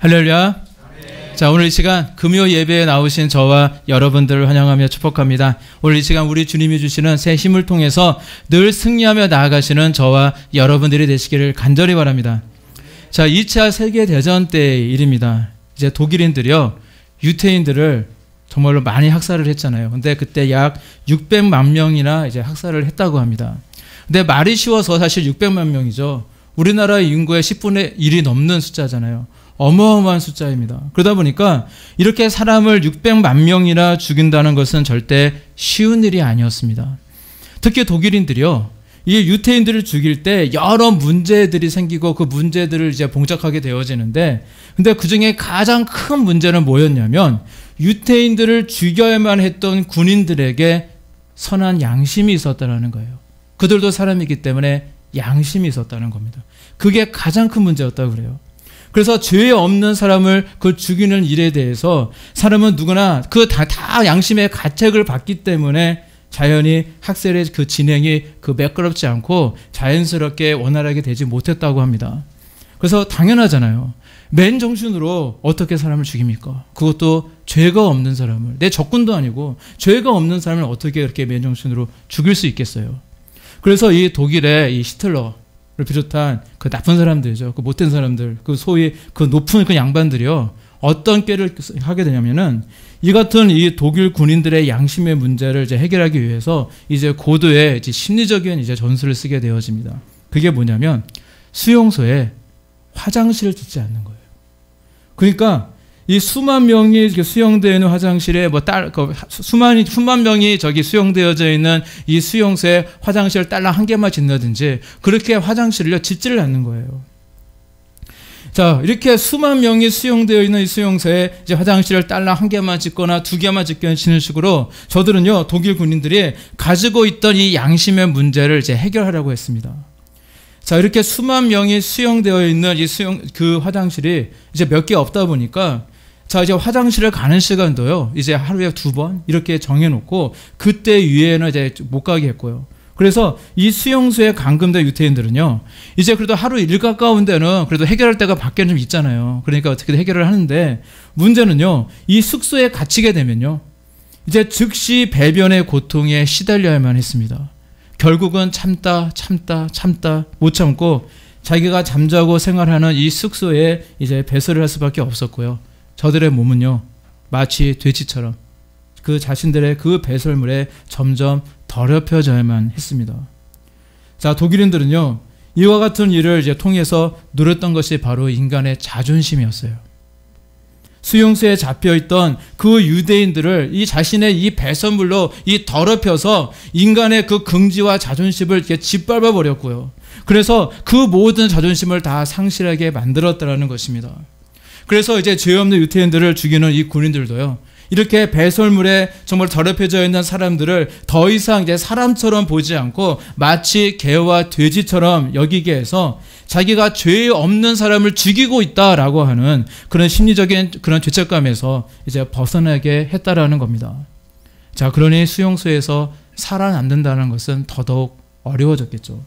할렐루야. 자, 오늘 이 시간 금요 예배에 나오신 저와 여러분들을 환영하며 축복합니다. 오늘 이 시간 우리 주님이 주시는 새 힘을 통해서 늘 승리하며 나아가시는 저와 여러분들이 되시기를 간절히 바랍니다. 자, 2차 세계대전 때의 일입니다. 이제 독일인들이요, 유태인들을 정말로 많이 학살을 했잖아요. 근데 그때 약 600만 명이나 이제 학살을 했다고 합니다. 근데 말이 쉬워서 사실 600만 명이죠. 우리나라 인구의 10분의 1이 넘는 숫자잖아요. 어마어마한 숫자입니다. 그러다 보니까 이렇게 사람을 600만 명이나 죽인다는 것은 절대 쉬운 일이 아니었습니다. 특히 독일인들이요, 이 유태인들을 죽일 때 여러 문제들이 생기고 그 문제들을 이제 봉착하게 되어지는데, 근데 그 중에 가장 큰 문제는 뭐였냐면, 유태인들을 죽여야만 했던 군인들에게 선한 양심이 있었다는 거예요. 그들도 사람이기 때문에 양심이 있었다는 겁니다. 그게 가장 큰 문제였다고 그래요. 그래서 죄 없는 사람을 그 죽이는 일에 대해서 사람은 누구나 그 다 양심의 가책을 받기 때문에 자연히 학살의 그 진행이 그 매끄럽지 않고 자연스럽게 원활하게 되지 못했다고 합니다. 그래서 당연하잖아요. 맨정신으로 어떻게 사람을 죽입니까? 그것도 죄가 없는 사람을, 내 적군도 아니고 죄가 없는 사람을 어떻게 그렇게 맨정신으로 죽일 수 있겠어요? 그래서 이 독일의 이 히틀러를 비롯한 그 나쁜 사람들이죠. 그 못된 사람들, 그 소위 그 높은 그 양반들이요, 어떤 꾀를 하게 되냐면은 이 같은 이 독일 군인들의 양심의 문제를 이제 해결하기 위해서 이제 고도의 이제 심리적인 이제 전술을 쓰게 되어집니다. 그게 뭐냐면 수용소에 화장실을 짓지 않는 거예요. 그러니까 이 수만 명이 수용되어 있는 화장실에 수만 명이 저기 수용되어져 있는 이 수용소에 화장실 딸랑 한 개만 짓는다든지 그렇게 화장실을 짓지를 않는 거예요. 자, 이렇게 수만 명이 수용되어 있는 이 수용소에 이제 화장실을 딸랑 한 개만 짓거나 두 개만 짓거나 지는 식으로 저들은요, 독일 군인들이 가지고 있던 이 양심의 문제를 이제 해결하려고 했습니다. 자, 이렇게 수만 명이 수용되어 있는 이 그 화장실이 이제 몇 개 없다 보니까, 자, 이제 화장실을 가는 시간도요, 이제 하루에 2번 이렇게 정해놓고 그때 이외에는 이제 못 가게 했고요. 그래서 이 수용소에 감금된 유태인들은요, 이제 그래도 하루 일 가까운 데는 그래도 해결할 때가 밖에는 좀 있잖아요. 그러니까 어떻게든 해결을 하는데, 문제는요, 이 숙소에 갇히게 되면요, 이제 즉시 배변의 고통에 시달려야만 했습니다. 결국은 참다 못 참고 자기가 잠자고 생활하는 이 숙소에 이제 배설을 할 수밖에 없었고요. 저들의 몸은요, 마치 돼지처럼 그 자신들의 그 배설물에 점점 더럽혀져야만 했습니다. 자, 독일인들은요, 이와 같은 일을 이제 통해서 누렸던 것이 바로 인간의 자존심이었어요. 수용소에 잡혀있던 그 유대인들을 이 자신의 이 배설물로 이 더럽혀서 인간의 그 긍지와 자존심을 이렇게 짓밟아 버렸고요. 그래서 그 모든 자존심을 다 상실하게 만들었다는 것입니다. 그래서 이제 죄 없는 유태인들을 죽이는 이 군인들도요, 이렇게 배설물에 정말 더럽혀져 있는 사람들을 더 이상 이제 사람처럼 보지 않고 마치 개와 돼지처럼 여기게 해서 자기가 죄 없는 사람을 죽이고 있다라고 하는 그런 심리적인 그런 죄책감에서 이제 벗어나게 했다라는 겁니다. 자, 그러니 수용소에서 살아남는다는 것은 더더욱 어려워졌겠죠.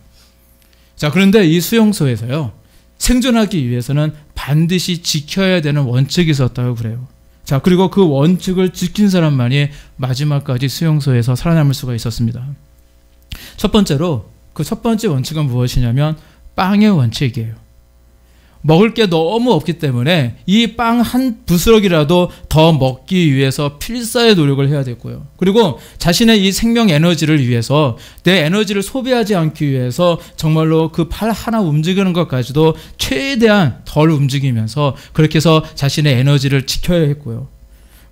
자, 그런데 이 수용소에서요, 생존하기 위해서는 반드시 지켜야 되는 원칙이 있었다고 그래요. 자, 그리고 그 원칙을 지킨 사람만이 마지막까지 수용소에서 살아남을 수가 있었습니다. 첫 번째로, 그 첫 번째 원칙은 무엇이냐면 빵의 원칙이에요. 먹을 게 너무 없기 때문에 이 빵 한 부스럭이라도 더 먹기 위해서 필사의 노력을 해야 됐고요. 그리고 자신의 이 생명 에너지를 위해서, 내 에너지를 소비하지 않기 위해서 정말로 그 팔 하나 움직이는 것까지도 최대한 덜 움직이면서 그렇게 해서 자신의 에너지를 지켜야 했고요.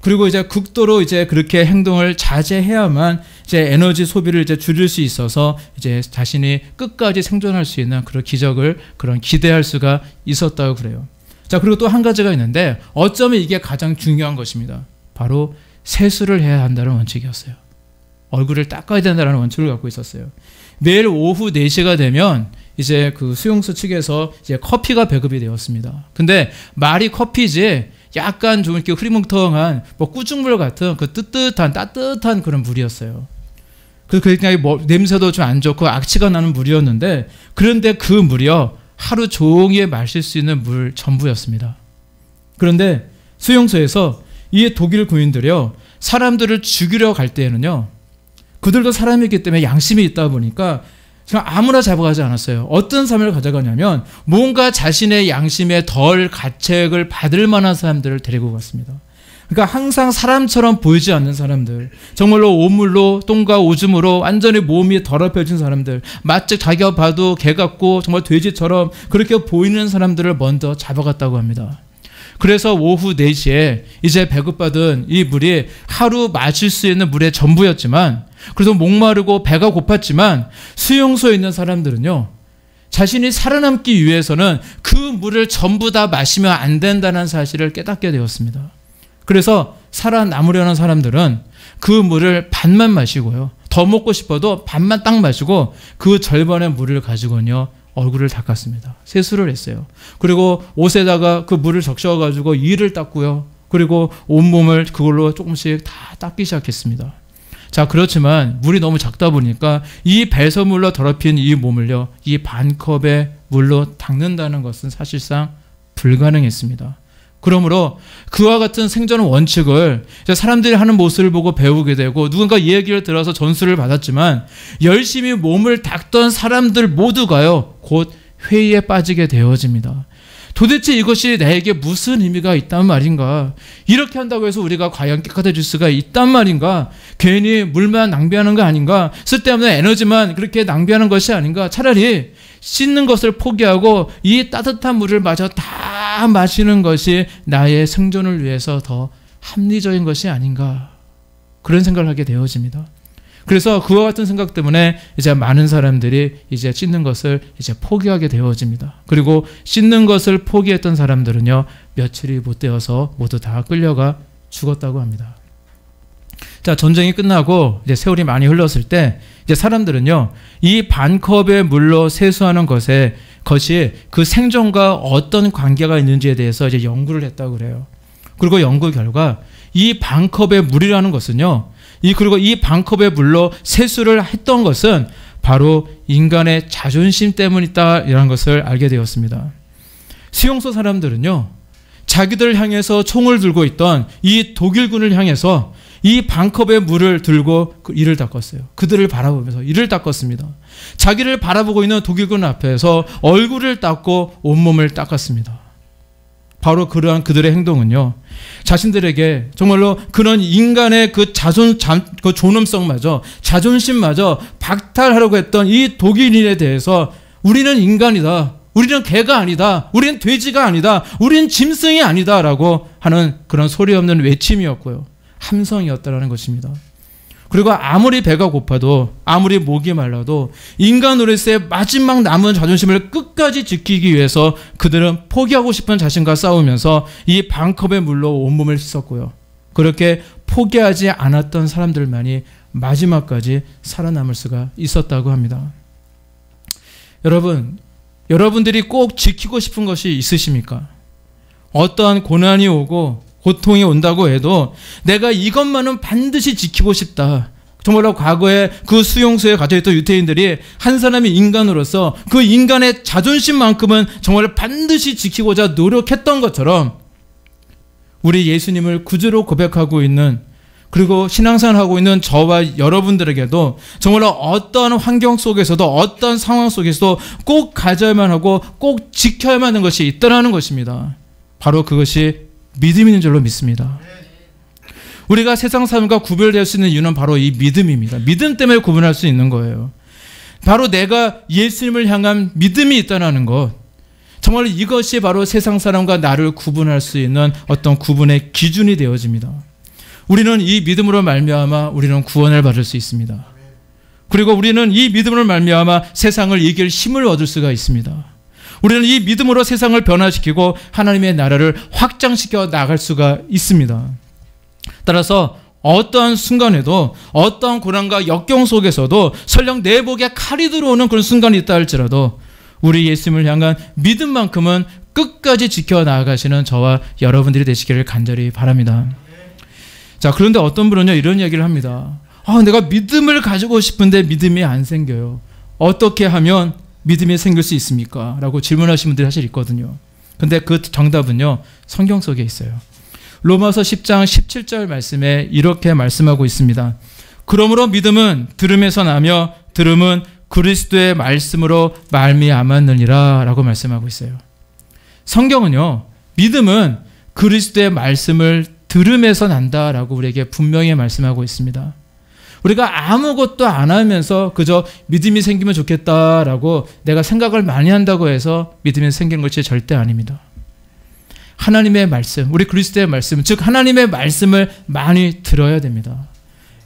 그리고 이제 극도로 이제 그렇게 행동을 자제해야만 이제 에너지 소비를 이제 줄일 수 있어서 이제 자신이 끝까지 생존할 수 있는 그런 기적을 그런 기대할 수가 있었다고 그래요. 자, 그리고 또 한 가지가 있는데 어쩌면 이게 가장 중요한 것입니다. 바로 세수를 해야 한다는 원칙이었어요. 얼굴을 닦아야 된다는 원칙을 갖고 있었어요. 매일 오후 4시가 되면 이제 그 수용소 측에서 이제 커피가 배급이 되었습니다. 근데 말이 커피지 약간 좀 이렇게 흐리멍텅한 뭐 꾸중물 같은 그 따뜻한 그런 물이었어요. 그러니까 뭐 냄새도 좀 안 좋고 악취가 나는 물이었는데, 그런데 그 물이요, 하루 종일 마실 수 있는 물 전부였습니다. 그런데 수용소에서 이 독일 군인들이요, 사람들을 죽이려 갈 때에는요, 그들도 사람이기 때문에 양심이 있다 보니까 그냥 아무나 잡아가지 않았어요. 어떤 사람을 가져가냐면 뭔가 자신의 양심에 덜 가책을 받을 만한 사람들을 데리고 갔습니다. 그러니까 항상 사람처럼 보이지 않는 사람들, 정말로 오물로 똥과 오줌으로 완전히 몸이 더럽혀진 사람들, 마치 자기가 봐도 개 같고 정말 돼지처럼 그렇게 보이는 사람들을 먼저 잡아갔다고 합니다. 그래서 오후 4시에 이제 배급받은 이 물이 하루 마실 수 있는 물의 전부였지만, 그래서 목마르고 배가 고팠지만 수용소에 있는 사람들은요, 자신이 살아남기 위해서는 그 물을 전부 다 마시면 안 된다는 사실을 깨닫게 되었습니다. 그래서 살아남으려는 사람들은 그 물을 반만 마시고요, 더 먹고 싶어도 반만 딱 마시고 그 절반의 물을 가지고는요 얼굴을 닦았습니다. 세수를 했어요. 그리고 옷에다가 그 물을 적셔가지고 이를 닦고요, 그리고 온몸을 그걸로 조금씩 다 닦기 시작했습니다. 자, 그렇지만 물이 너무 작다 보니까 이 배설물로 더럽힌 이 몸을요, 이 반컵의 물로 닦는다는 것은 사실상 불가능했습니다. 그러므로 그와 같은 생존 원칙을 사람들이 하는 모습을 보고 배우게 되고, 누군가 이 얘기를 들어서 전수를 받았지만 열심히 몸을 닦던 사람들 모두가요 곧 회의에 빠지게 되어집니다. 도대체 이것이 나에게 무슨 의미가 있단 말인가? 이렇게 한다고 해서 우리가 과연 깨끗해질 수가 있단 말인가? 괜히 물만 낭비하는 거 아닌가? 쓸데없는 에너지만 그렇게 낭비하는 것이 아닌가? 차라리 씻는 것을 포기하고 이 따뜻한 물을 마저 다 마시는 것이 나의 생존을 위해서 더 합리적인 것이 아닌가? 그런 생각을 하게 되어집니다. 그래서 그와 같은 생각 때문에 이제 많은 사람들이 이제 씻는 것을 이제 포기하게 되어집니다. 그리고 씻는 것을 포기했던 사람들은요, 며칠이 못 되어서 모두 다 끌려가 죽었다고 합니다. 자, 전쟁이 끝나고 이제 세월이 많이 흘렀을 때 이제 사람들은요, 이 반컵의 물로 세수하는 것이 그 생존과 어떤 관계가 있는지에 대해서 이제 연구를 했다고 그래요. 그리고 연구 결과 이 반컵의 물이라는 것은요, 그리고 이 반컵의 물로 세수를 했던 것은 바로 인간의 자존심 때문이다, 이런 것을 알게 되었습니다. 수용소 사람들은요, 자기들 향해서 총을 들고 있던 이 독일군을 향해서 이 반컵의 물을 들고 이를 닦았어요. 그들을 바라보면서 이를 닦았습니다. 자기를 바라보고 있는 독일군 앞에서 얼굴을 닦고 온몸을 닦았습니다. 바로 그러한 그들의 행동은요, 자신들에게 정말로 그런 인간의 그 그 존엄성마저, 자존심마저 박탈하려고 했던 이 독일인에 대해서 우리는 인간이다, 우리는 개가 아니다, 우리는 돼지가 아니다, 우리는 짐승이 아니다 라고 하는 그런 소리 없는 외침이었고요, 함성이었다라는 것입니다. 그리고 아무리 배가 고파도, 아무리 목이 말라도 인간으로서의 마지막 남은 자존심을 끝까지 지키기 위해서 그들은 포기하고 싶은 자신과 싸우면서 이 반컵의 물로 온몸을 씻었고요, 그렇게 포기하지 않았던 사람들만이 마지막까지 살아남을 수가 있었다고 합니다. 여러분들이 꼭 지키고 싶은 것이 있으십니까? 어떠한 고난이 오고 고통이 온다고 해도 내가 이것만은 반드시 지키고 싶다. 정말로 과거에 그 수용소에 갇혀있던 유태인들이 한 사람의 인간으로서 그 인간의 자존심만큼은 정말 반드시 지키고자 노력했던 것처럼, 우리 예수님을 구주로 고백하고 있는, 그리고 신앙생활하고 있는 저와 여러분들에게도 정말로 어떤 환경 속에서도, 어떤 상황 속에서도 꼭 가져야만 하고 꼭 지켜야만 하는 것이 있다는 것입니다. 바로 그것이 믿음이 있는 줄로 믿습니다. 우리가 세상 사람과 구별될 수 있는 이유는 바로 이 믿음입니다. 믿음 때문에 구분할 수 있는 거예요. 바로 내가 예수님을 향한 믿음이 있다는 것, 정말 이것이 바로 세상 사람과 나를 구분할 수 있는 어떤 구분의 기준이 되어집니다. 우리는 이 믿음으로 말미암아 우리는 구원을 받을 수 있습니다. 그리고 우리는 이 믿음으로 말미암아 세상을 이길 힘을 얻을 수가 있습니다. 우리는 이 믿음으로 세상을 변화시키고 하나님의 나라를 확장시켜 나갈 수가 있습니다. 따라서 어떠한 순간에도, 어떠한 고난과 역경 속에서도 설령 내 목에 칼이 들어오는 그런 순간이 있다 할지라도 우리 예수님을 향한 믿음만큼은 끝까지 지켜나가시는 저와 여러분들이 되시기를 간절히 바랍니다. 자, 그런데 어떤 분은요, 이런 얘기를 합니다. 내가 믿음을 가지고 싶은데 믿음이 안 생겨요. 어떻게 하면 믿음이 생길 수 있습니까? 라고 질문하시는 분들이 사실 있거든요. 근데 그 정답은요, 성경 속에 있어요. 로마서 10장 17절 말씀에 이렇게 말씀하고 있습니다. 그러므로 믿음은 들음에서 나며 들음은 그리스도의 말씀으로 말미암았느니라 라고 말씀하고 있어요. 성경은요, 믿음은 그리스도의 말씀을 들음에서 난다라고 우리에게 분명히 말씀하고 있습니다. 우리가 아무것도 안 하면서 그저 믿음이 생기면 좋겠다라고 내가 생각을 많이 한다고 해서 믿음이 생기는 것이 절대 아닙니다. 하나님의 말씀, 우리 그리스도의 말씀, 즉 하나님의 말씀을 많이 들어야 됩니다.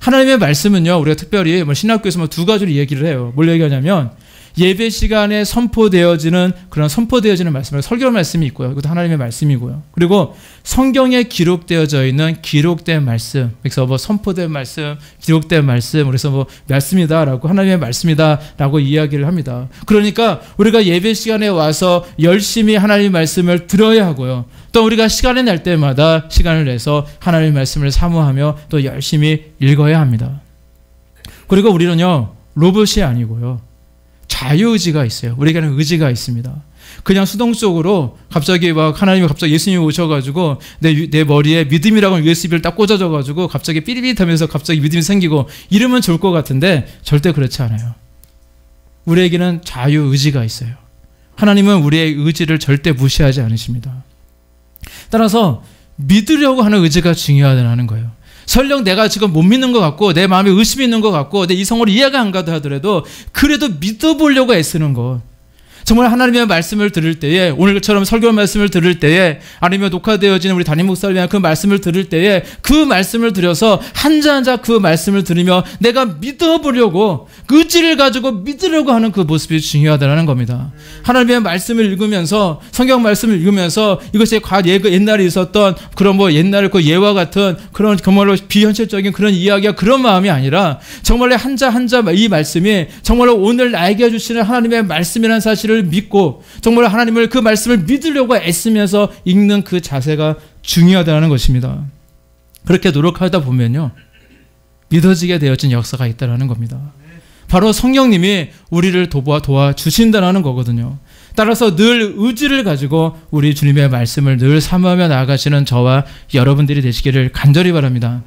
하나님의 말씀은요, 우리가 특별히 신학교에서 두 가지로 얘기를 해요. 뭘 얘기하냐면 예배 시간에 선포되어지는 그런 선포되어지는 말씀, 설교 말씀이 있고요. 이것도 하나님의 말씀이고요. 그리고 성경에 기록되어져 있는 기록된 말씀, 그래서 선포된 말씀, 기록된 말씀, 그래서 말씀이다라고 하나님의 말씀이다라고 이야기를 합니다. 그러니까 우리가 예배 시간에 와서 열심히 하나님의 말씀을 들어야 하고요. 또 우리가 시간을 낼 때마다 시간을 내서 하나님의 말씀을 사모하며 또 열심히 읽어야 합니다. 그리고 우리는요, 로봇이 아니고요, 자유의지가 있어요. 우리에게는 의지가 있습니다. 그냥 수동적으로 갑자기 하나님이 갑자기 예수님이 오셔가지고 내 머리에 믿음이라고 USB를 딱 꽂아줘가지고 갑자기 삐리빗하면서 갑자기 믿음이 생기고 이러면 좋을 것 같은데 절대 그렇지 않아요. 우리에게는 자유의지가 있어요. 하나님은 우리의 의지를 절대 무시하지 않으십니다. 따라서 믿으려고 하는 의지가 중요하다는 거예요. 설령 내가 지금 못 믿는 것 같고 내 마음에 의심이 있는 것 같고 내 이성으로 이해가 안 가도 하더라도 그래도 믿어보려고 애쓰는 것. 정말 하나님의 말씀을 들을 때에, 오늘처럼 설교 말씀을 들을 때에, 아니면 녹화되어지는 우리 담임 목사를 위한 그 말씀을 들을 때에 그 말씀을 들여서 한자 한자 그 말씀을 들으며 내가 믿어보려고 의지를 가지고 믿으려고 하는 그 모습이 중요하다는 겁니다. 하나님의 말씀을 읽으면서, 성경 말씀을 읽으면서 이것이 옛날에 있었던 그런 옛날 그 예와 같은 그런 정말로 비현실적인 그런 이야기가 그런 마음이 아니라 정말로 한자 한자 이 말씀이 정말로 오늘 나에게 주시는 하나님의 말씀이라는 사실을 믿고 정말 하나님을 그 말씀을 믿으려고 애쓰면서 읽는 그 자세가 중요하다는 것입니다. 그렇게 노력하다 보면요, 믿어지게 되어진 역사가 있다는 겁니다. 바로 성령님이 우리를 도와주신다는 거거든요. 따라서 늘 의지를 가지고 우리 주님의 말씀을 늘 사모하며 나아가시는 저와 여러분들이 되시기를 간절히 바랍니다.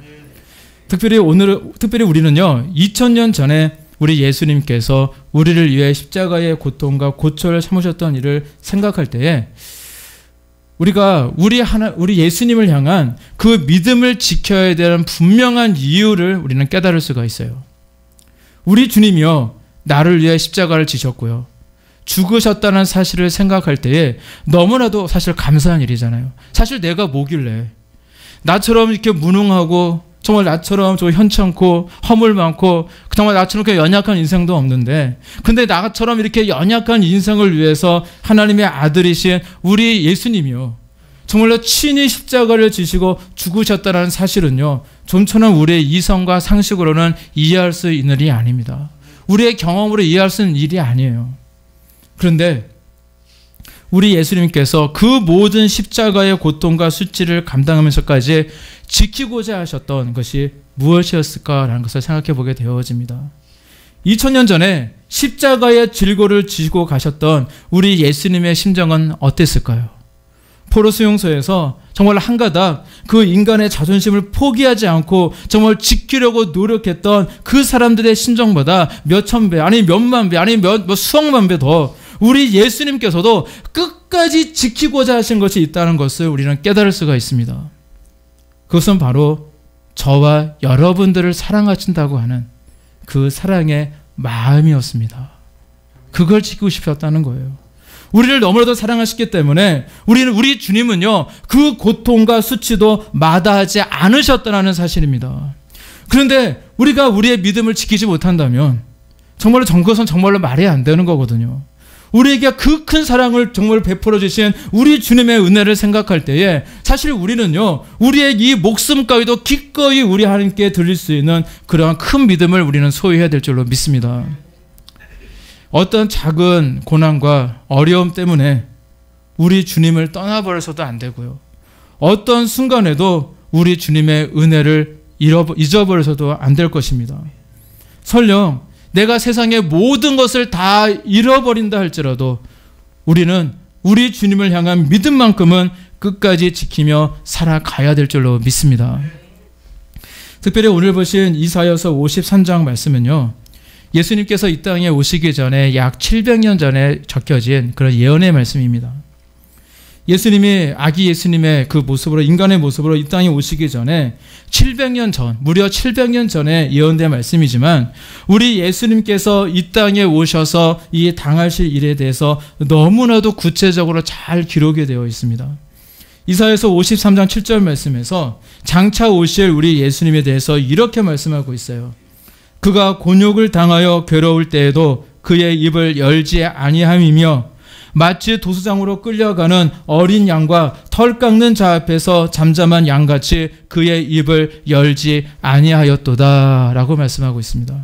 특별히 우리는요, 2000년 전에 우리 예수님께서 우리를 위해 십자가의 고통과 고초를 참으셨던 일을 생각할 때에 우리가 우리 예수님을 향한 그 믿음을 지켜야 되는 분명한 이유를 우리는 깨달을 수가 있어요. 우리 주님이요, 나를 위해 십자가를 지셨고요, 죽으셨다는 사실을 생각할 때에 너무나도 사실 감사한 일이잖아요. 사실 내가 뭐길래 나처럼 이렇게 무능하고 정말 나처럼 좀 현찮고 허물 많고 정말 나처럼 그렇게 연약한 인생도 없는데, 근데 나처럼 이렇게 연약한 인생을 위해서 하나님의 아들이신 우리 예수님이요, 정말로 친히 십자가를 지시고 죽으셨다는 사실은요, 좀처럼 우리의 이성과 상식으로는 이해할 수 있는 일이 아닙니다. 우리의 경험으로 이해할 수 있는 일이 아니에요. 그런데 우리 예수님께서 그 모든 십자가의 고통과 수치를 감당하면서까지 지키고자 하셨던 것이 무엇이었을까라는 것을 생각해 보게 되어집니다. 2000년 전에 십자가의 질고를 지고 가셨던 우리 예수님의 심정은 어땠을까요? 포로 수용소에서 정말 한 가닥 그 인간의 자존심을 포기하지 않고 정말 지키려고 노력했던 그 사람들의 심정보다 몇천 배, 아니 몇만 배, 아니 수억만 배 더 우리 예수님께서도 끝까지 지키고자 하신 것이 있다는 것을 우리는 깨달을 수가 있습니다. 그것은 바로 저와 여러분들을 사랑하신다고 하는 그 사랑의 마음이었습니다. 그걸 지키고 싶었다는 거예요. 우리를 너무나도 사랑하셨기 때문에 우리 주님은요, 그 고통과 수치도 마다하지 않으셨다는 사실입니다. 그런데 우리가 우리의 믿음을 지키지 못한다면 그것은 정말로 말이 안 되는 거거든요. 우리에게 그 큰 사랑을 정말 베풀어 주신 우리 주님의 은혜를 생각할 때에 사실 우리는요, 우리의 이 목숨까지도 기꺼이 우리 하나님께 드릴 수 있는 그러한 큰 믿음을 우리는 소유해야 될 줄로 믿습니다. 어떤 작은 고난과 어려움 때문에 우리 주님을 떠나버려서도 안 되고요, 어떤 순간에도 우리 주님의 은혜를 잊어버려서도 안 될 것입니다. 설령 내가 세상의 모든 것을 다 잃어버린다 할지라도 우리는 우리 주님을 향한 믿음만큼은 끝까지 지키며 살아가야 될 줄로 믿습니다. 특별히 오늘 보신 이사야서 53장 말씀은요, 예수님께서 이 땅에 오시기 전에 약 700년 전에 적혀진 그런 예언의 말씀입니다. 예수님이 아기 예수님의 그 모습으로, 인간의 모습으로 이 땅에 오시기 전에 700년 전, 무려 700년 전에 예언된 말씀이지만 우리 예수님께서 이 땅에 오셔서 이 당하실 일에 대해서 너무나도 구체적으로 잘 기록이 되어 있습니다. 이사야서 53장 7절 말씀에서 장차 오실 우리 예수님에 대해서 이렇게 말씀하고 있어요. 그가 곤욕을 당하여 괴로울 때에도 그의 입을 열지 아니함이며 마치 도수장으로 끌려가는 어린 양과 털 깎는 자 앞에서 잠잠한 양같이 그의 입을 열지 아니하였도다 라고 말씀하고 있습니다.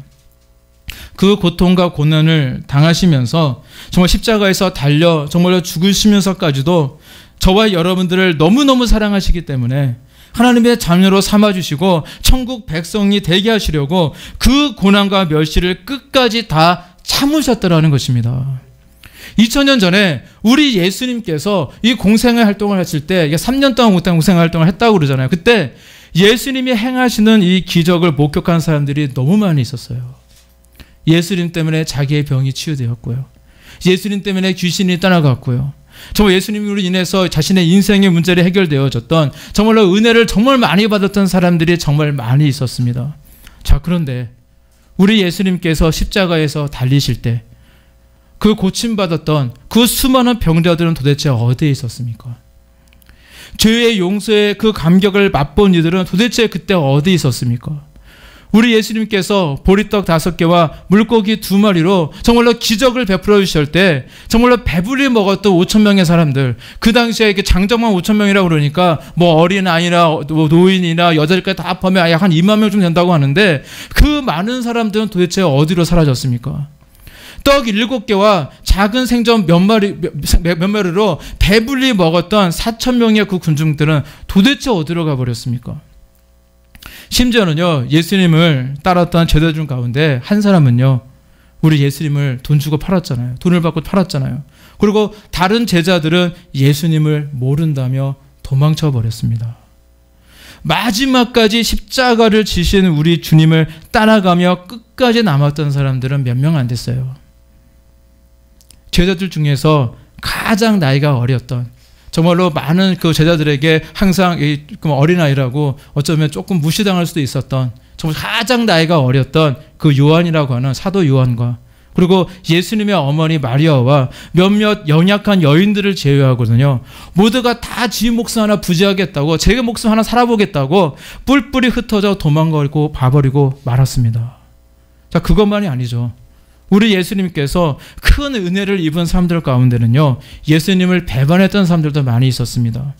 그 고통과 고난을 당하시면서 정말 십자가에서 달려 정말로 죽으시면서까지도 저와 여러분들을 너무너무 사랑하시기 때문에 하나님의 자녀로 삼아주시고 천국 백성이 되게 하시려고 그 고난과 멸시를 끝까지 다 참으셨더라는 것입니다. 2000년 전에 우리 예수님께서 이 공생의 활동을 하실 때 3년 동안 공생의 활동을 했다고 그러잖아요. 그때 예수님이 행하시는 이 기적을 목격한 사람들이 너무 많이 있었어요. 예수님 때문에 자기의 병이 치유되었고요. 예수님 때문에 귀신이 떠나갔고요. 정말 예수님으로 인해서 자신의 인생의 문제를 해결되어졌던, 정말로 은혜를 정말 많이 받았던 사람들이 정말 많이 있었습니다. 자, 그런데 우리 예수님께서 십자가에서 달리실 때 그 고침받았던 그 수많은 병자들은 도대체 어디에 있었습니까? 죄의 용서의 그 감격을 맛본 이들은 도대체 그때 어디에 있었습니까? 우리 예수님께서 보리떡 5개와 물고기 2마리로 정말로 기적을 베풀어 주실 때 정말로 배불리 먹었던 5,000명의 사람들, 그 당시에 이렇게 장정만 5,000명이라고 그러니까 뭐 어린아이나 노인이나 여자들까지 다 합하면 약 한 2만 명 정도 된다고 하는데 그 많은 사람들은 도대체 어디로 사라졌습니까? 떡 7개와 작은 생선 몇 마리로 배불리 먹었던 4,000명의 그 군중들은 도대체 어디로 가버렸습니까? 심지어는요, 예수님을 따랐던 제자들 가운데 한 사람은요, 우리 예수님을 돈 주고 팔았잖아요. 돈을 받고 팔았잖아요. 그리고 다른 제자들은 예수님을 모른다며 도망쳐 버렸습니다. 마지막까지 십자가를 지신 우리 주님을 따라가며 끝까지 남았던 사람들은 몇 명 안 됐어요. 제자들 중에서 가장 나이가 어렸던, 정말로 많은 그 제자들에게 항상 어린아이라고 어쩌면 조금 무시당할 수도 있었던, 정말 가장 나이가 어렸던 그 요한이라고 하는 사도 요한과, 그리고 예수님의 어머니 마리아와 몇몇 연약한 여인들을 제외하거든요, 모두가 다 지 목숨 하나 부지하겠다고, 제 목숨 하나 살아보겠다고 뿔뿔이 흩어져 도망가고 봐버리고 말았습니다. 자, 그것만이 아니죠. 우리 예수님께서 큰 은혜를 입은 사람들 가운데는요, 예수님을 배반했던 사람들도 많이 있었습니다.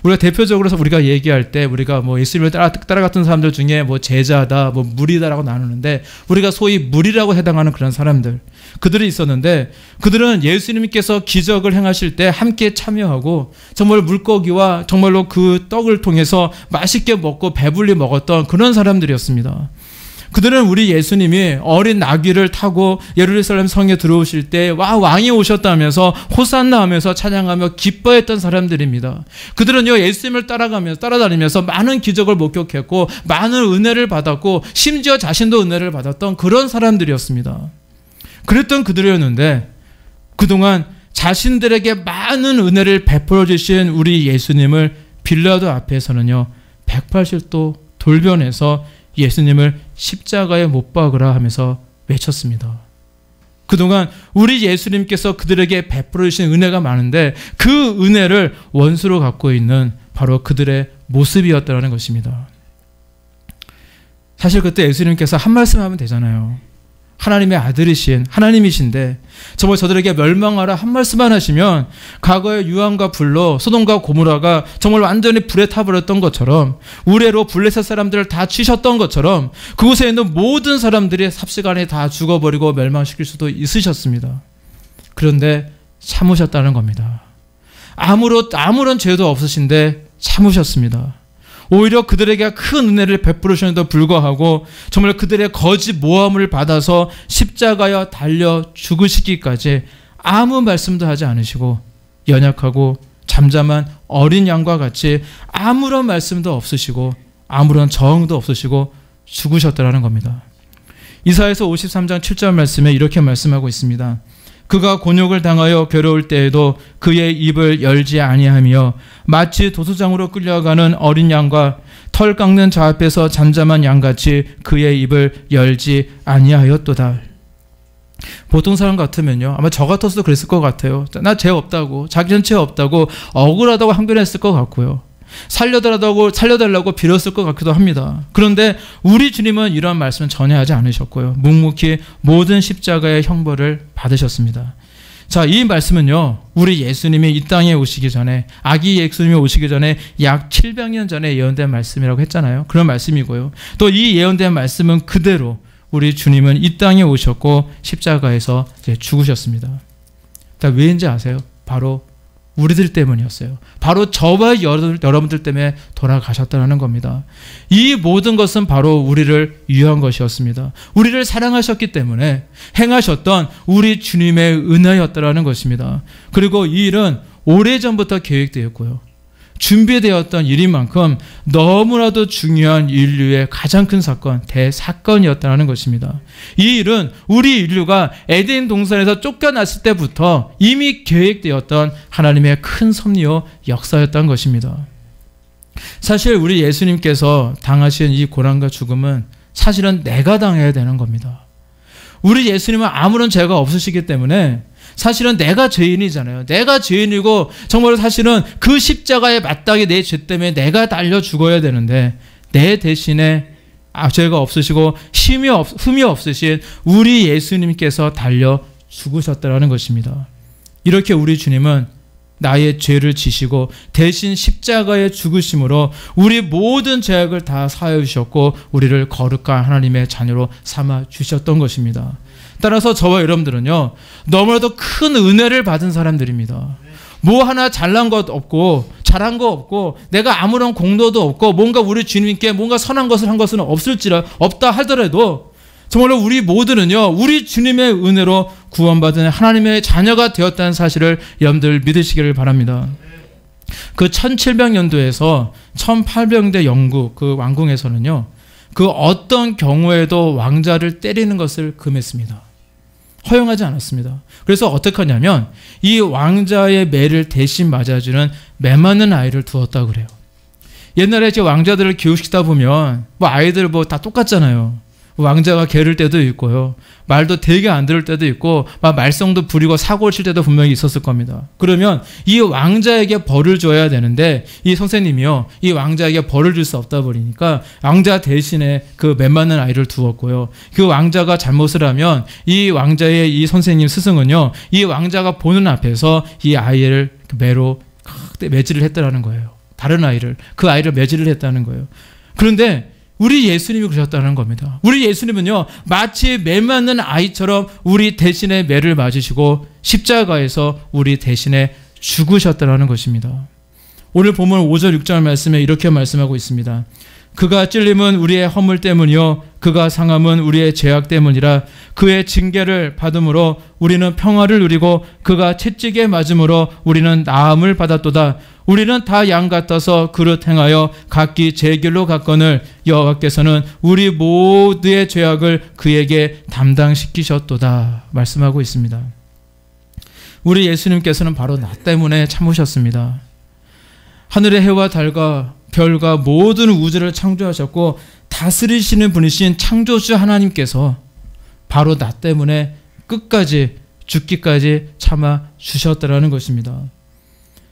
우리가 대표적으로 우리가 얘기할 때 우리가 뭐 예수님을 따라갔던 사람들 중에 뭐 제자다, 뭐 무리다라고 나누는데, 우리가 소위 무리라고 해당하는 그런 사람들, 그들이 있었는데, 그들은 예수님께서 기적을 행하실 때 함께 참여하고 정말 물고기와 정말로 그 떡을 통해서 맛있게 먹고 배불리 먹었던 그런 사람들이었습니다. 그들은 우리 예수님이 어린 나귀를 타고 예루살렘 성에 들어오실 때 와, 왕이 오셨다면서 호산나 하면서 찬양하며 기뻐했던 사람들입니다. 그들은요, 예수님을 따라다니면서 많은 기적을 목격했고 많은 은혜를 받았고 심지어 자신도 은혜를 받았던 그런 사람들이었습니다. 그랬던 그들이었는데, 그동안 자신들에게 많은 은혜를 베풀어 주신 우리 예수님을 빌라도 앞에서는요, 180도 돌변해서 예수님을 십자가에 못 박으라 하면서 외쳤습니다. 그동안 우리 예수님께서 그들에게 베풀어 주신 은혜가 많은데 그 은혜를 원수로 갖고 있는 바로 그들의 모습이었다는 것입니다. 사실 그때 예수님께서 한 말씀 하면 되잖아요. 하나님의 아들이신 하나님이신데 정말 저들에게 멸망하라 한 말씀만 하시면 과거의 유황과 불로 소돔과 고모라가 정말 완전히 불에 타버렸던 것처럼, 우레로 블레셋 사람들을 다 치셨던 것처럼 그곳에 있는 모든 사람들이 삽시간에 다 죽어버리고 멸망시킬 수도 있으셨습니다. 그런데 참으셨다는 겁니다. 아무런 죄도 없으신데 참으셨습니다. 오히려 그들에게 큰 은혜를 베풀으셨는데도 불구하고 정말 그들의 거짓 모함을 받아서 십자가에 달려 죽으시기까지 아무 말씀도 하지 않으시고 연약하고 잠잠한 어린 양과 같이 아무런 말씀도 없으시고 아무런 저항도 없으시고 죽으셨다라는 겁니다. 이사야서 53장 7절 말씀에 이렇게 말씀하고 있습니다. 그가 곤욕을 당하여 괴로울 때에도 그의 입을 열지 아니하며 마치 도수장으로 끌려가는 어린 양과 털 깎는 자 앞에서 잠잠한 양같이 그의 입을 열지 아니하였도다. 보통 사람 같으면요, 아마 저 같았어도 그랬을 것 같아요. 나 죄 없다고, 자기 전체 없다고, 억울하다고 항변했을 것 같고요. 살려달라고 빌었을 것 같기도 합니다. 그런데 우리 주님은 이런 말씀은 전혀 하지 않으셨고요. 묵묵히 모든 십자가의 형벌을 받으셨습니다. 자, 이 말씀은요, 우리 예수님이 이 땅에 오시기 전에, 아기 예수님이 오시기 전에 약 700년 전에 예언된 말씀이라고 했잖아요. 그런 말씀이고요. 또 이 예언된 말씀은 그대로 우리 주님은 이 땅에 오셨고 십자가에서 이제 죽으셨습니다. 자, 왜인지 아세요? 바로 우리들 때문이었어요. 바로 저와 여러분들 때문에 돌아가셨다는 겁니다. 이 모든 것은 바로 우리를 위한 것이었습니다. 우리를 사랑하셨기 때문에 행하셨던 우리 주님의 은혜였다는 것입니다. 그리고 이 일은 오래전부터 계획되었고요. 준비되었던 일인 만큼 너무나도 중요한 인류의 가장 큰 사건, 대사건이었다는 것입니다. 이 일은 우리 인류가 에덴 동산에서 쫓겨났을 때부터 이미 계획되었던 하나님의 큰 섭리와 역사였던 것입니다. 사실 우리 예수님께서 당하신 이 고난과 죽음은 사실은 내가 당해야 되는 겁니다. 우리 예수님은 아무런 죄가 없으시기 때문에 사실은 내가 죄인이잖아요. 내가 죄인이고 정말 사실은 그 십자가에 마땅히 내 죄 때문에 내가 달려 죽어야 되는데 내 대신에 죄가 없으시고 흠이 없으신 우리 예수님께서 달려 죽으셨다는 것입니다. 이렇게 우리 주님은 나의 죄를 지시고 대신 십자가에 죽으심으로 우리 모든 죄악을 다 사하여 주셨고 우리를 거룩한 하나님의 자녀로 삼아 주셨던 것입니다. 따라서 저와 여러분들은요, 너무나도 큰 은혜를 받은 사람들입니다. 뭐 하나 잘난 것 없고 잘한 거 없고 내가 아무런 공로도 없고 뭔가 우리 주님께 뭔가 선한 것을 한 것은 없다 하더라도 정말로 우리 모두는요, 우리 주님의 은혜로 구원받은 하나님의 자녀가 되었다는 사실을 여러분들 믿으시기를 바랍니다. 그 1700년도에서 1800년대 영국 그 왕궁에서는요, 그 어떤 경우에도 왕자를 때리는 것을 금했습니다. 허용하지 않았습니다. 그래서 어떻게 하냐면 이 왕자의 매를 대신 맞아주는 매 맞는 아이를 두었다고 그래요. 옛날에 제 왕자들을 교육시키다 보면 뭐 아이들 뭐 다 똑같잖아요. 왕자가 게을 때도 있고요. 말도 되게 안 들을 때도 있고 막 말썽도 부리고 사고를 칠 때도 분명히 있었을 겁니다. 그러면 이 왕자에게 벌을 줘야 되는데 이 선생님이요, 이 왕자에게 벌을 줄 수 없다 보니까 왕자 대신에 그 맨맞는 아이를 두었고요. 그 왕자가 잘못을 하면 이 왕자의 이 선생님 스승은요, 이 왕자가 보는 앞에서 이 아이를 매로 매질을 했다라는 거예요. 다른 아이를, 그 아이를 매질을 했다는 거예요. 그런데 우리 예수님이 그러셨다는 겁니다. 우리 예수님은요, 마치 매 맞는 아이처럼 우리 대신에 매를 맞으시고 십자가에서 우리 대신에 죽으셨다는 것입니다. 오늘 본문 5절 6절 말씀에 이렇게 말씀하고 있습니다. 그가 찔림은 우리의 허물 때문이요 그가 상함은 우리의 죄악 때문이라. 그의 징계를 받음으로 우리는 평화를 누리고 그가 채찍에 맞음으로 우리는 나음을 받았도다. 우리는 다 양 같아서 그릇 행하여 각기 제 길로 갔거늘 여호와께서는 우리 모두의 죄악을 그에게 담당시키셨도다 말씀하고 있습니다. 우리 예수님께서는 바로 나 때문에 참으셨습니다. 하늘의 해와 달과 별과 모든 우주를 창조하셨고 다스리시는 분이신 창조주 하나님께서 바로 나 때문에 끝까지 죽기까지 참아 주셨다라는 것입니다.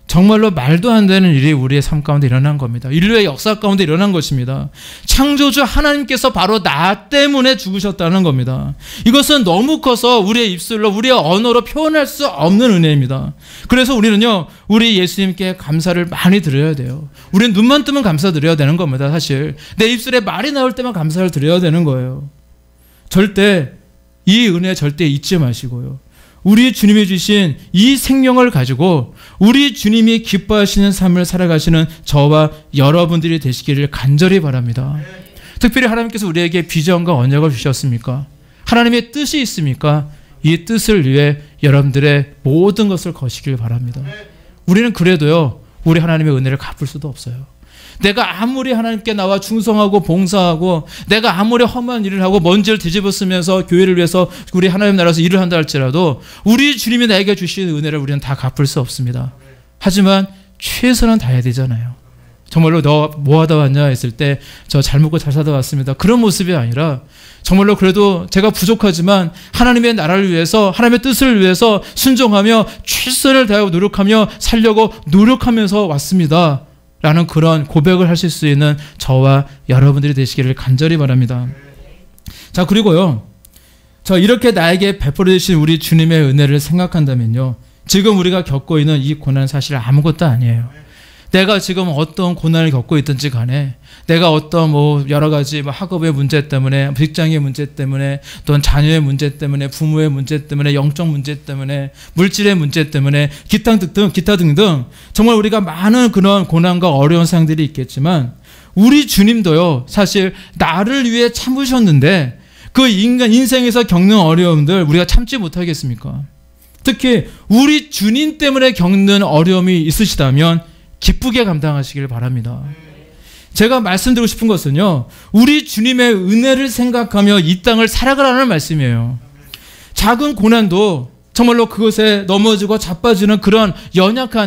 정말로 말도 안 되는 일이 우리의 삶 가운데 일어난 겁니다. 인류의 역사 가운데 일어난 것입니다. 창조주 하나님께서 바로 나 때문에 죽으셨다는 겁니다. 이것은 너무 커서 우리의 입술로 우리의 언어로 표현할 수 없는 은혜입니다. 그래서 우리는요, 우리 예수님께 감사를 많이 드려야 돼요. 우리는 눈만 뜨면 감사드려야 되는 겁니다. 사실 내 입술에 말이 나올 때만 감사를 드려야 되는 거예요. 절대 이 은혜 절대 잊지 마시고요, 우리 주님이 주신 이 생명을 가지고 우리 주님이 기뻐하시는 삶을 살아가시는 저와 여러분들이 되시기를 간절히 바랍니다. 특별히 하나님께서 우리에게 비전과 언약을 주셨습니까? 하나님의 뜻이 있습니까? 이 뜻을 위해 여러분들의 모든 것을 거시길 바랍니다. 우리는 그래도요, 우리 하나님의 은혜를 갚을 수도 없어요. 내가 아무리 하나님께 나와 충성하고 봉사하고 내가 아무리 험한 일을 하고 먼지를 뒤집어 쓰면서 교회를 위해서 우리 하나님 나라에서 일을 한다 할지라도 우리 주님이 나에게 주신 은혜를 우리는 다 갚을 수 없습니다. 하지만 최선은 다해야 되잖아요. 정말로 너 뭐 하다 왔냐 했을 때 저 잘 먹고 잘 사다 왔습니다. 그런 모습이 아니라 정말로 그래도 제가 부족하지만 하나님의 나라를 위해서 하나님의 뜻을 위해서 순종하며 최선을 다하고 노력하며 살려고 노력하면서 왔습니다. 라는 그런 고백을 하실 수 있는 저와 여러분들이 되시기를 간절히 바랍니다. 자, 그리고요, 저 이렇게 나에게 베풀어 주신 우리 주님의 은혜를 생각한다면요, 지금 우리가 겪고 있는 이 고난 사실 아무것도 아니에요. 내가 지금 어떤 고난을 겪고 있든지 간에 내가 어떤 여러 가지 학업의 문제 때문에, 직장의 문제 때문에, 또는 자녀의 문제 때문에, 부모의 문제 때문에, 영적 문제 때문에, 물질의 문제 때문에, 기타 등등 정말 우리가 많은 그런 고난과 어려운 상황들이 있겠지만 우리 주님도요, 사실 나를 위해 참으셨는데 그 인생에서 겪는 어려움들 우리가 참지 못하겠습니까? 특히 우리 주님 때문에 겪는 어려움이 있으시다면 기쁘게 감당하시길 바랍니다. 제가 말씀드리고 싶은 것은요, 우리 주님의 은혜를 생각하며 이 땅을 살아가라는 말씀이에요. 작은 고난도 정말로 그것에 넘어지고 자빠지는 그런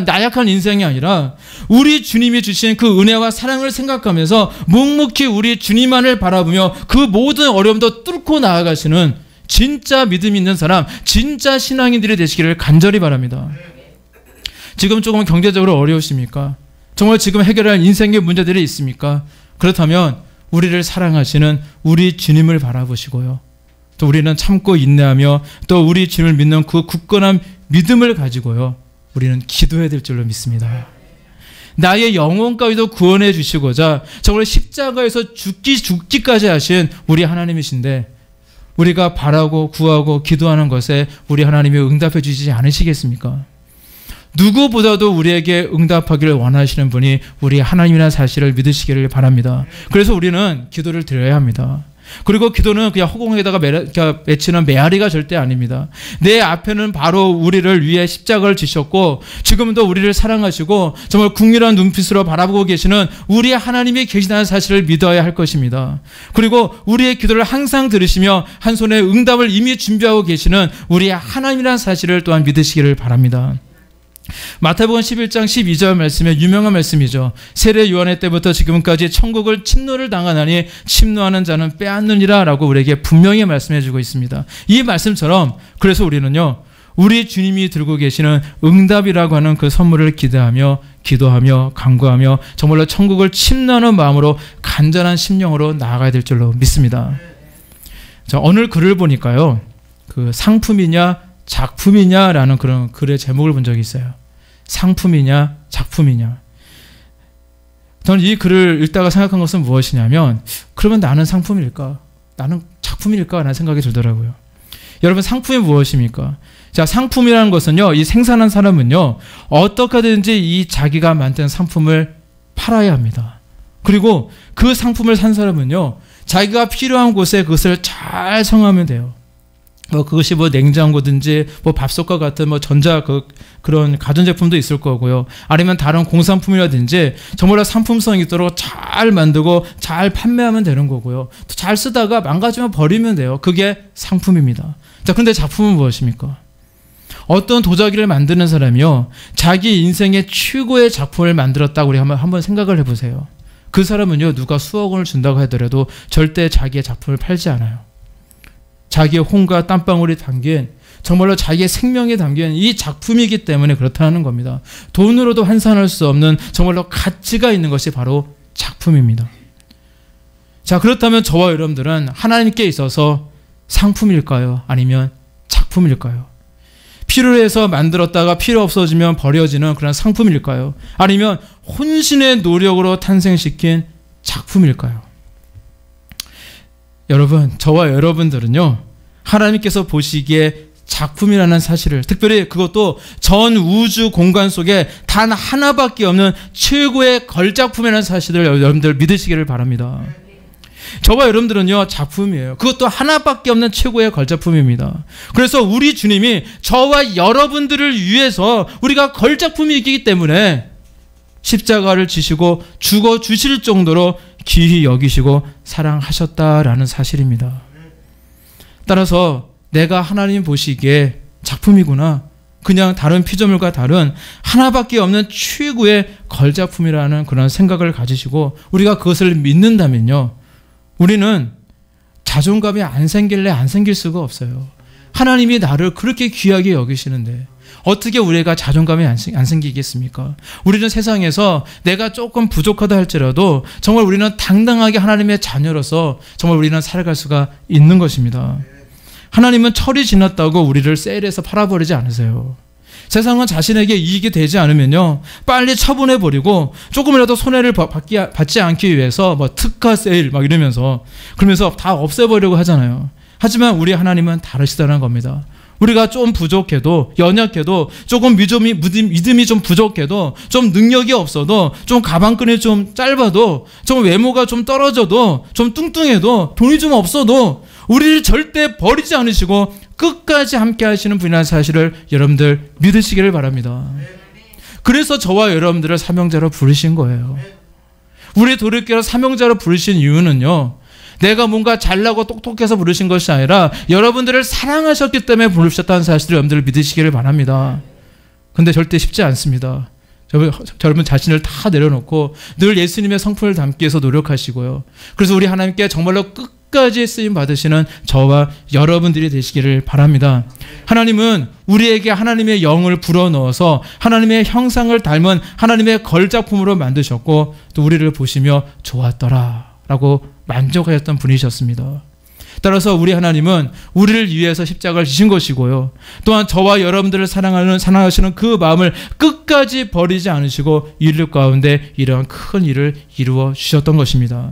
나약한 인생이 아니라 우리 주님이 주신 그 은혜와 사랑을 생각하면서 묵묵히 우리 주님만을 바라보며 그 모든 어려움도 뚫고 나아가시는 진짜 믿음 있는 사람, 진짜 신앙인들이 되시기를 간절히 바랍니다. 지금 조금 경제적으로 어려우십니까? 정말 지금 해결할 인생의 문제들이 있습니까? 그렇다면 우리를 사랑하시는 우리 주님을 바라보시고요, 또 우리는 참고 인내하며 또 우리 주님을 믿는 그 굳건한 믿음을 가지고요, 우리는 기도해야 될 줄로 믿습니다. 나의 영혼까지도 구원해 주시고자 정말 십자가에서 죽기까지 하신 우리 하나님이신데 우리가 바라고 구하고 기도하는 것에 우리 하나님이 응답해 주시지 않으시겠습니까? 누구보다도 우리에게 응답하기를 원하시는 분이 우리 하나님이라는 사실을 믿으시기를 바랍니다. 그래서 우리는 기도를 드려야 합니다. 그리고 기도는 그냥 허공에다가 맺히는 메아리가 절대 아닙니다. 내 앞에는 바로 우리를 위해 십자가를 지셨고 지금도 우리를 사랑하시고 정말 궁일한 눈빛으로 바라보고 계시는 우리 하나님이 계시다는 사실을 믿어야 할 것입니다. 그리고 우리의 기도를 항상 들으시며 한 손에 응답을 이미 준비하고 계시는 우리 하나님이라는 사실을 또한 믿으시기를 바랍니다. 마태복음 11장 12절 말씀에 유명한 말씀이죠. 세례 요한의 때부터 지금까지 천국을 침노를 당하나니 침노하는 자는 빼앗느니라 라고 우리에게 분명히 말씀해 주고 있습니다. 이 말씀처럼 그래서 우리는요, 우리 주님이 들고 계시는 응답이라고 하는 그 선물을 기대하며 기도하며 간구하며 정말로 천국을 침노하는 마음으로 간절한 심령으로 나아가야 될 줄로 믿습니다. 자, 오늘 글을 보니까요, 그 상품이냐 작품이냐라는 그런 글의 제목을 본 적이 있어요. 상품이냐 작품이냐. 저는 이 글을 읽다가 생각한 것은 무엇이냐면, 그러면 나는 상품일까? 나는 작품일까? 라는 생각이 들더라고요. 여러분, 상품이 무엇입니까? 자, 상품이라는 것은요, 이 생산한 사람은요, 어떻게든지 이 자기가 만든 상품을 팔아야 합니다. 그리고 그 상품을 산 사람은요, 자기가 필요한 곳에 그것을 잘 성하면 돼요. 그것이 냉장고든지 밥솥과 같은 그런 가전제품도 있을 거고요. 아니면 다른 공산품이라든지 정말 상품성이 있도록 잘 만들고 잘 판매하면 되는 거고요. 또 잘 쓰다가 망가지면 버리면 돼요. 그게 상품입니다. 자, 근데 작품은 무엇입니까? 어떤 도자기를 만드는 사람이요, 자기 인생의 최고의 작품을 만들었다고 우리 한번 생각을 해보세요. 그 사람은요, 누가 수억 원을 준다고 하더라도 절대 자기의 작품을 팔지 않아요. 자기의 혼과 땀방울이 담긴, 정말로 자기의 생명이 담긴 이 작품이기 때문에 그렇다는 겁니다. 돈으로도 환산할 수 없는 정말로 가치가 있는 것이 바로 작품입니다. 자, 그렇다면 저와 여러분들은 하나님께 있어서 상품일까요? 아니면 작품일까요? 필요해서 만들었다가 필요 없어지면 버려지는 그런 상품일까요? 아니면 혼신의 노력으로 탄생시킨 작품일까요? 여러분, 저와 여러분들은요, 하나님께서 보시기에 작품이라는 사실을, 특별히 그것도 전 우주 공간 속에 단 하나밖에 없는 최고의 걸작품이라는 사실을 여러분들 믿으시기를 바랍니다. 저와 여러분들은요, 작품이에요. 그것도 하나밖에 없는 최고의 걸작품입니다. 그래서 우리 주님이 저와 여러분들을 위해서 우리가 걸작품이기 때문에 십자가를 지시고 죽어 주실 정도로 귀히 여기시고 사랑하셨다라는 사실입니다. 따라서 내가 하나님 보시기에 작품이구나, 그냥 다른 피조물과 다른 하나밖에 없는 최고의 걸작품이라는 그런 생각을 가지시고 우리가 그것을 믿는다면요, 우리는 자존감이 안 생길래 안 생길 수가 없어요. 하나님이 나를 그렇게 귀하게 여기시는데 어떻게 우리가 자존감이 안 생기겠습니까? 우리는 세상에서 내가 조금 부족하다 할지라도 정말 우리는 당당하게 하나님의 자녀로서 정말 우리는 살아갈 수가 있는 것입니다. 하나님은 철이 지났다고 우리를 세일해서 팔아버리지 않으세요. 세상은 자신에게 이익이 되지 않으면요, 빨리 처분해버리고 조금이라도 손해를 받지 않기 위해서 뭐 특가 세일 막 이러면서 그러면서 다 없애버리려고 하잖아요. 하지만 우리 하나님은 다르시다는 겁니다. 우리가 좀 부족해도, 연약해도, 조금 믿음이 좀 부족해도, 좀 능력이 없어도, 좀 가방끈이 좀 짧아도, 좀 외모가 좀 떨어져도, 좀 뚱뚱해도, 돈이 좀 없어도 우리를 절대 버리지 않으시고 끝까지 함께 하시는 분이라는 사실을 여러분들 믿으시기를 바랍니다. 그래서 저와 여러분들을 사명자로 부르신 거예요. 우리 도리교회 사명자로 부르신 이유는요, 내가 뭔가 잘나고 똑똑해서 부르신 것이 아니라 여러분들을 사랑하셨기 때문에 부르셨다는 사실을 여러분들 믿으시기를 바랍니다. 근데 절대 쉽지 않습니다. 여러분 자신을 다 내려놓고 늘 예수님의 성품을 담기 위해서 노력하시고요. 그래서 우리 하나님께 정말로 끝까지 쓰임 받으시는 저와 여러분들이 되시기를 바랍니다. 하나님은 우리에게 하나님의 영을 불어넣어서 하나님의 형상을 닮은 하나님의 걸작품으로 만드셨고 또 우리를 보시며 좋았더라 라고 만족하였던 분이셨습니다. 따라서 우리 하나님은 우리를 위해서 십자가를 지신 것이고요, 또한 저와 여러분들을 사랑하시는 그 마음을 끝까지 버리지 않으시고 인류 가운데 이러한 큰 일을 이루어 주셨던 것입니다.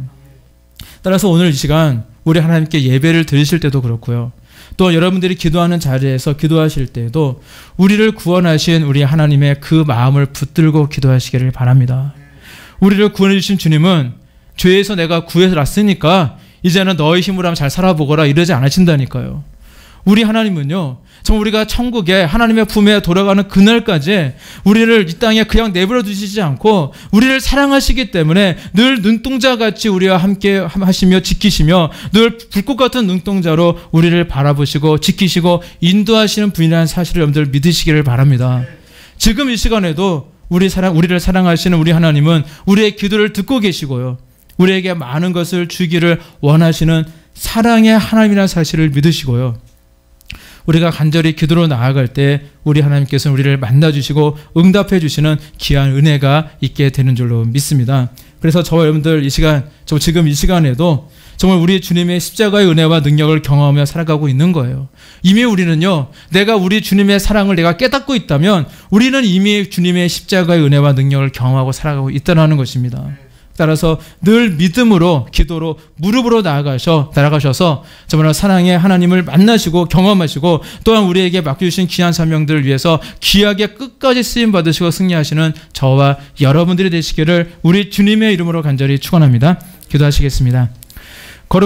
따라서 오늘 이 시간 우리 하나님께 예배를 드리실 때도 그렇고요, 또 여러분들이 기도하는 자리에서 기도하실 때에도 우리를 구원하신 우리 하나님의 그 마음을 붙들고 기도하시기를 바랍니다. 우리를 구원해 주신 주님은 죄에서 내가 구해서 났으니까 이제는 너의 힘으로 하면 잘 살아보거라 이러지 않으신다니까요. 우리 하나님은요, 정말 우리가 천국에 하나님의 품에 돌아가는 그날까지 우리를 이 땅에 그냥 내버려 두시지 않고 우리를 사랑하시기 때문에 늘 눈동자같이 우리와 함께 하시며 지키시며 늘 불꽃 같은 눈동자로 우리를 바라보시고 지키시고 인도하시는 분이라는 사실을 여러분들 믿으시기를 바랍니다. 지금 이 시간에도 우리를 사랑하시는 우리 하나님은 우리의 기도를 듣고 계시고요, 우리에게 많은 것을 주기를 원하시는 사랑의 하나님이라는 사실을 믿으시고요, 우리가 간절히 기도로 나아갈 때 우리 하나님께서는 우리를 만나주시고 응답해 주시는 귀한 은혜가 있게 되는 줄로 믿습니다. 그래서 저와 여러분들 지금 이 시간에도 정말 우리 주님의 십자가의 은혜와 능력을 경험하며 살아가고 있는 거예요. 이미 우리는요, 내가 우리 주님의 사랑을 내가 깨닫고 있다면 우리는 이미 주님의 십자가의 은혜와 능력을 경험하고 살아가고 있다는 것입니다. 따라서 늘 믿음으로 기도로 무릎으로 나아가셔서 정말 사랑의 하나님을 만나시고 경험하시고 또한 우리에게 맡겨주신 귀한 사명들을 위해서 귀하게 끝까지 쓰임받으시고 승리하시는 저와 여러분들이 되시기를 우리 주님의 이름으로 간절히 축원합니다. 기도하시겠습니다.